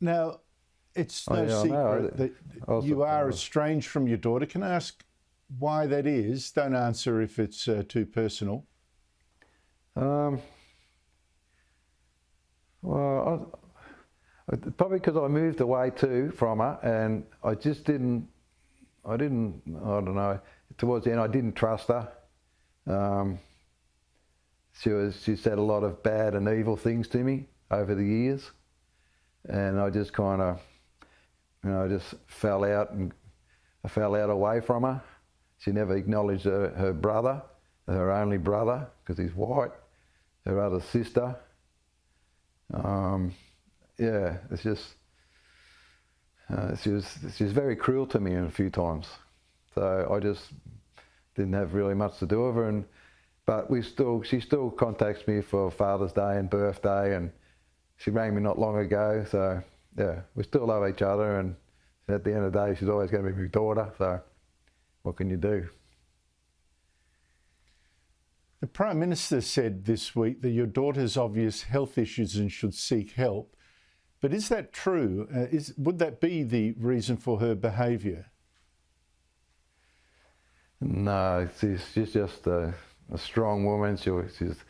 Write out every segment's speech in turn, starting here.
Now, it's no I secret that you are I estranged from your daughter. Can I ask why that is? Don't answer if it's too personal. Well, probably because I moved away too from her, and I don't know, towards the end I didn't trust her. She said a lot of bad and evil things to me over the years, and I just kind of, just fell out, and I fell out away from her. She never acknowledged her brother, her only brother, because he's white, her other sister. It's just, she was very cruel to me a few times. So I just didn't have really much to do with her. But she still contacts me for Father's Day and birthday, and she rang me not long ago. So yeah, we still love each other, and at the end of the day, she's always going to be my daughter. So what can you do? The Prime Minister said this week that your daughter has obvious health issues and should seek help. But is that true? Would that be the reason for her behaviour? No, she's just a strong woman. She'll just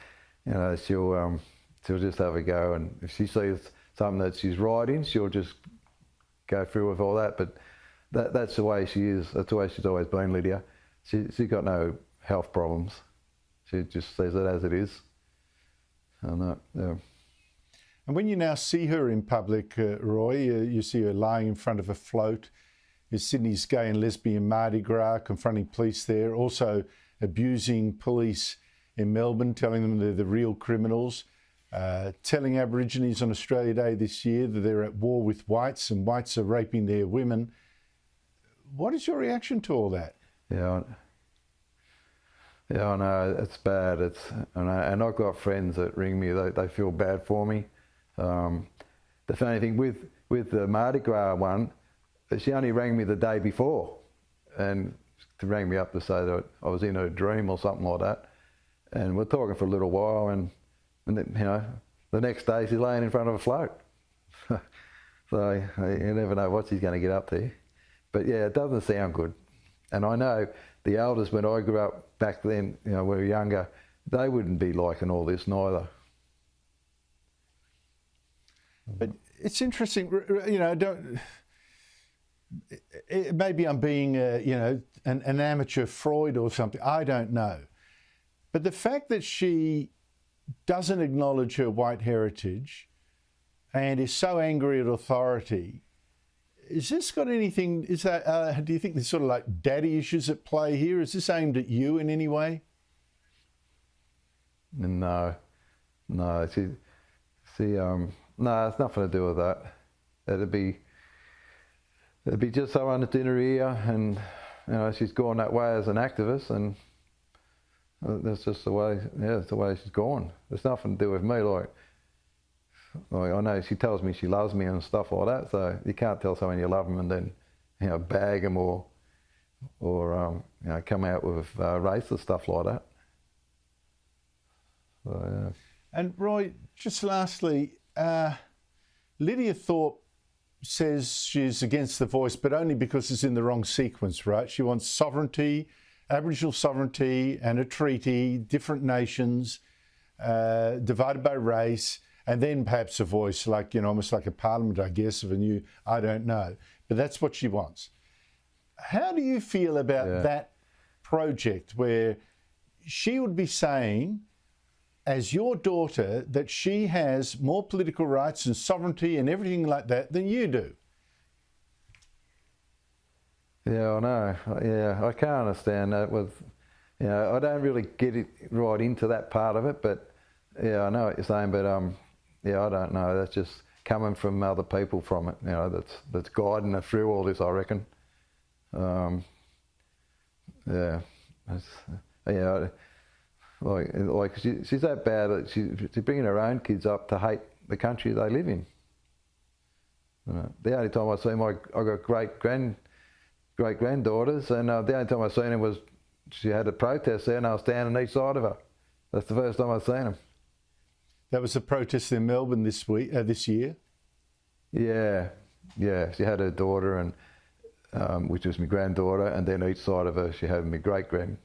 have a go, and if she sees something that she's right in, she'll just go through with all that. But that's the way she is. That's the way she's always been, Lydia. She's got no health problems. She just says it as it is. Yeah. And when you now see her in public, Roy, you see her lying in front of a float. Is Sydney's gay and lesbian Mardi Gras, confronting police there, also abusing police in Melbourne, telling them they're the real criminals, telling Aborigines on Australia Day this year that they're at war with whites and whites are raping their women. What is your reaction to all that? Yeah, I know, it's bad. And I've got friends that ring me, they feel bad for me. The funny thing with the Mardi Gras one, she only rang me the day before, and she rang me up to say that I was in a dream or something like that. And we're talking for a little while, and then, the next day she's laying in front of a float. So you never know what she's going to get up to. But yeah, it doesn't sound good. And I know the elders, when I grew up back then, we were younger, they wouldn't be liking all this neither. But it's interesting, maybe I'm being, an amateur Freud or something. I don't know. But the fact that she doesn't acknowledge her white heritage and is so angry at authority, is this got anything, do you think there's sort of like daddy issues at play here? Is this aimed at you in any way? No, no, it's nothing to do with that. It'd be just someone that's in her ear, and she's gone that way as an activist, and that's just the way. Yeah, it's the way she's gone. There's nothing to do with me. Like I know she tells me she loves me and stuff like that. So you can't tell someone you love them and then bag them or come out with racist stuff like that. So, yeah. And Roy, just lastly, Lydia Thorpe says she's against the Voice, but only because it's in the wrong sequence, right? She wants sovereignty, Aboriginal sovereignty and a treaty, different nations, divided by race, and then perhaps a voice, like, almost like a parliament, I guess, of a new, I don't know. But that's what she wants. How do you feel about that project where she would be saying, as your daughter, that she has more political rights and sovereignty and everything like that than you do? Yeah, I know. Yeah, I can't understand that. I don't really get it right into that part of it, but yeah, I know what you're saying. But I don't know. That's just coming from other people from it. That's guiding her through all this, I reckon. She's that bad that she's bringing her own kids up to hate the country they live in. The only time I see them, I got great granddaughters, and the only time I seen her was she had a protest there, and I was standing each side of her. That's the first time I've seen them. That was a protest in Melbourne this year. Yeah, yeah. She had her daughter, and which was my granddaughter, and then each side of her, she had my grandkids.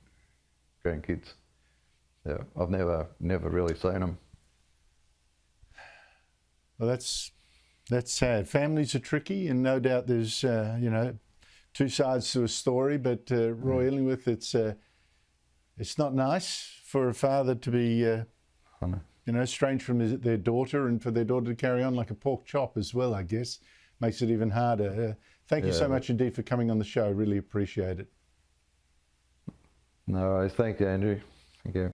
Yeah, I've never really seen them. Well, that's sad. Families are tricky, and no doubt there's you know, two sides to a story. But Roy Illingworth, it's not nice for a father to be you know, estranged from their daughter, and for their daughter to carry on like a pork chop as well. I guess makes it even harder. Thank you so much indeed for coming on the show. Really appreciate it. No worries. Thank you, Andrew. Thank you.